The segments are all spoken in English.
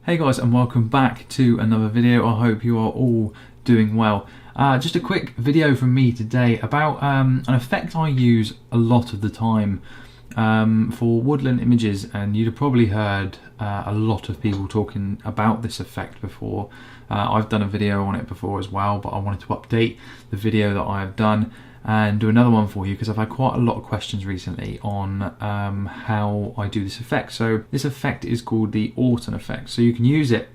Hey guys, and welcome back to another video. I hope you are all doing well. Just a quick video from me today about an effect I use a lot of the time for woodland images, and you'd have probably heard a lot of people talking about this effect before. I've done a video on it before as well, but I wanted to update the video that I have done and do another one for you because I've had quite a lot of questions recently on how I do this effect. So this effect is called the Orton Effect. So you can use it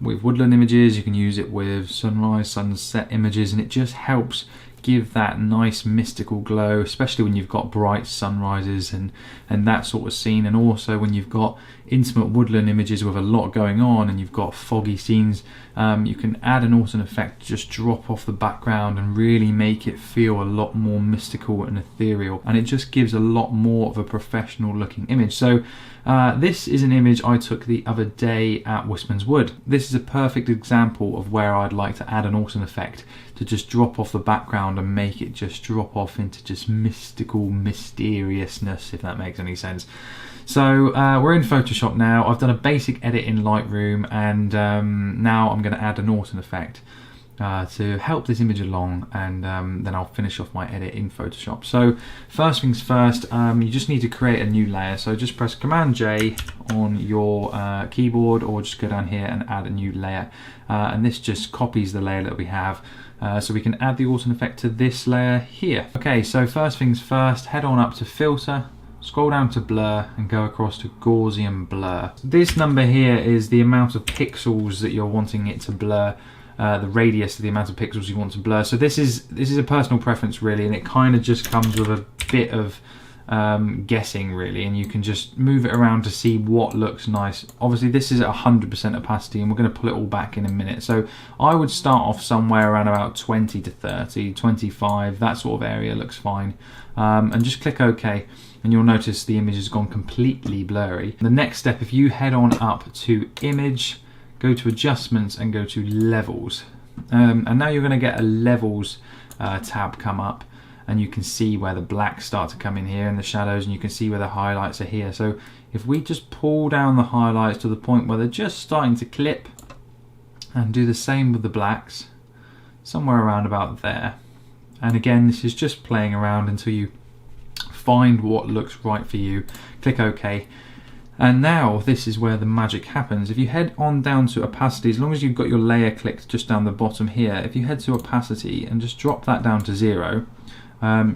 with woodland images, you can use it with sunrise, sunset images, and it just helps give that nice mystical glow, especially when you've got bright sunrises and that sort of scene, and also when you've got intimate woodland images with a lot going on and you've got foggy scenes. You can add an Orton effect, just drop off the background and really make it feel a lot more mystical and ethereal, and it just gives a lot more of a professional looking image. So this is an image I took the other day at Wood. This is a perfect example of where I'd like to add an Orton effect to just drop off the background and make it just drop off into just mystical mysteriousness, if that makes any sense. So we're in Photoshop now. I've done a basic edit in Lightroom, and now I'm going to add an Orton effect to help this image along, and then I'll finish off my edit in Photoshop. So first things first, you just need to create a new layer. So just press Command J on your keyboard, or just go down here and add a new layer, and this just copies the layer that we have. So we can add the Orton effect to this layer here. Okay, so first things first, head on up to Filter, scroll down to Blur, and go across to Gaussian Blur. This number here is the amount of pixels that you're wanting it to blur, the radius of the amount of pixels you want to blur. So this is a personal preference really, and it kind of just comes with a bit of guessing really, and you can just move it around to see what looks nice. Obviously this is at 100% opacity, and we're going to pull it all back in a minute. So I would start off somewhere around about 20 to 30, 25, that sort of area looks fine, and just click OK, and you'll notice the image has gone completely blurry. The next step, if you head on up to Image, go to Adjustments and go to Levels, and now you're going to get a Levels tab come up, and you can see where the blacks start to come in here and the shadows, and you can see where the highlights are here. So if we just pull down the highlights to the point where they're just starting to clip, and do the same with the blacks, somewhere around about there. And again, this is just playing around until you find what looks right for you. Click OK. And now this is where the magic happens. If you head on down to opacity, as long as you've got your layer clicked just down the bottom here, if you head to opacity and just drop that down to 0,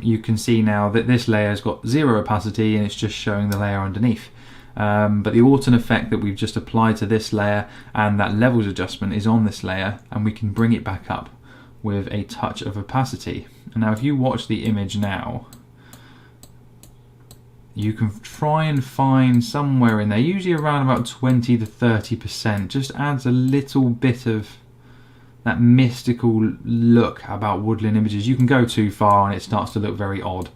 you can see now that this layer has got 0 opacity and it's just showing the layer underneath. But the Orton effect that we've just applied to this layer and that levels adjustment is on this layer, and we can bring it back up with a touch of opacity. And now if you watch the image now, you can try and find somewhere in there, usually around about 20 to 30%, just adds a little bit of that mystical look about woodland images. You can go too far and it starts to look very odd.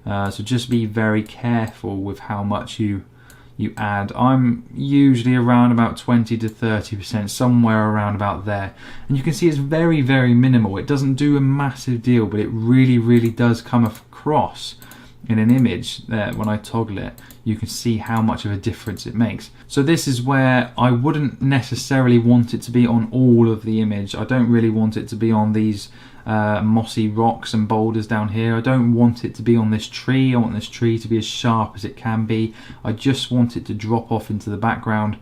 So just be very careful with how much you add. I'm usually around about 20 to 30%, somewhere around about there. And you can see it's very, very minimal. It doesn't do a massive deal, but it really, really does come across in an image there. When I toggle it, you can see how much of a difference it makes. So this is where I wouldn't necessarily want it to be on all of the image. I don't really want it to be on these mossy rocks and boulders down here. I don't want it to be on this tree. I want this tree to be as sharp as it can be. I just want it to drop off into the background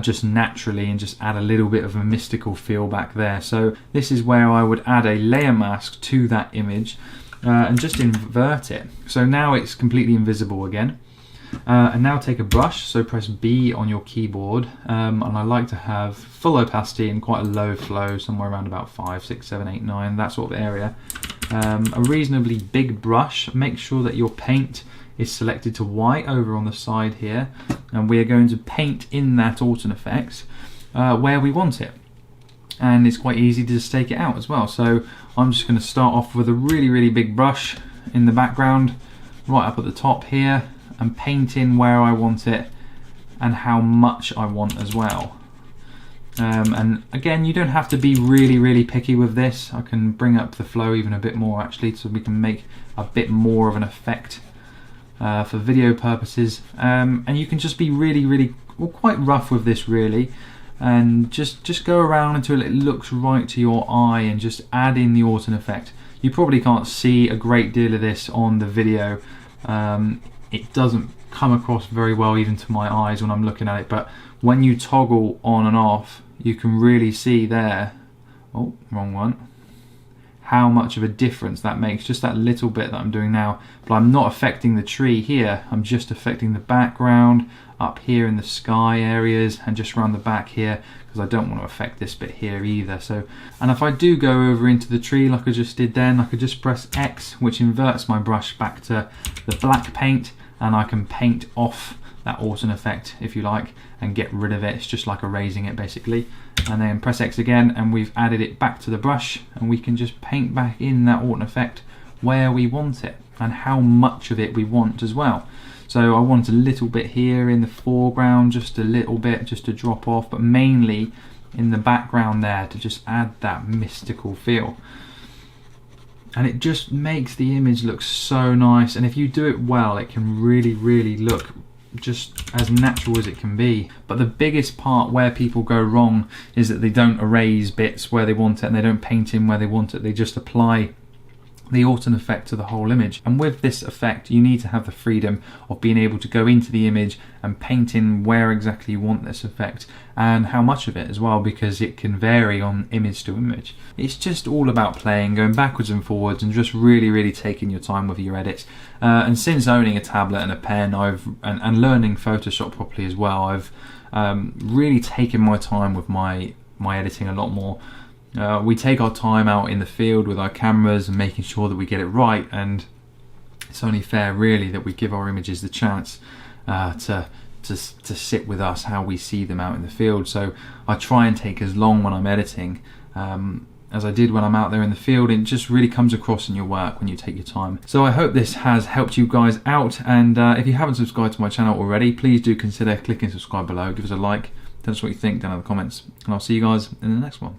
just naturally and just add a little bit of a mystical feel back there. So this is where I would add a layer mask to that image and just invert it. So now it's completely invisible again. And now take a brush, so press B on your keyboard, and I like to have full opacity and quite a low flow, somewhere around about 5, 6, 7, 8, 9, that sort of area. A reasonably big brush. Make sure that your paint is selected to white over on the side here, and we are going to paint in that Orton effect where we want it. And it's quite easy to just take it out as well. So I'm just going to start off with a really, really big brush in the background, right up at the top here, and paint in where I want it and how much I want as well. And again, you don't have to be really, really picky with this. I can bring up the flow even a bit more actually, so we can make a bit more of an effect for video purposes. And you can just be really, really, well, quite rough with this really. and just go around until it looks right to your eye, and just add in the Orton effect. You probably can't see a great deal of this on the video. It doesn't come across very well even to my eyes when I'm looking at it, but when you toggle on and off, you can really see there, oh, wrong one, how much of a difference that makes, just that little bit that I'm doing now. But I'm not affecting the tree here, I'm just affecting the background up here in the sky areas and just around the back here, because I don't want to affect this bit here either. So, and if I do go over into the tree like I just did then, I could just press X, which inverts my brush back to the black paint, and I can paint off that Orton effect if you like and get rid of it. It's just like erasing it basically. And then press X again, and we've added it back to the brush, and we can just paint back in that Orton effect where we want it and how much of it we want as well. So I want a little bit here in the foreground, just a little bit just to drop off, but mainly in the background there to just add that mystical feel. And it just makes the image look so nice, and if you do it well, it can really look just as natural as it can be. But the biggest part where people go wrong is that they don't erase bits where they want it, and they don't paint in where they want it. They just apply the Orton effect to the whole image. And with this effect, you need to have the freedom of being able to go into the image and paint in where exactly you want this effect and how much of it as well, because it can vary on image to image. It's just all about playing, going backwards and forwards, and just really taking your time with your edits. And since owning a tablet and a pen, and learning Photoshop properly as well, I've really taken my time with my editing a lot more. We take our time out in the field with our cameras and making sure that we get it right, and it's only fair really that we give our images the chance to sit with us how we see them out in the field. So I try and take as long when I'm editing as I did when I'm out there in the field. It just really comes across in your work when you take your time. So I hope this has helped you guys out, and if you haven't subscribed to my channel already, please do consider clicking subscribe below, give us a like, tell us what you think down in the comments, and I'll see you guys in the next one.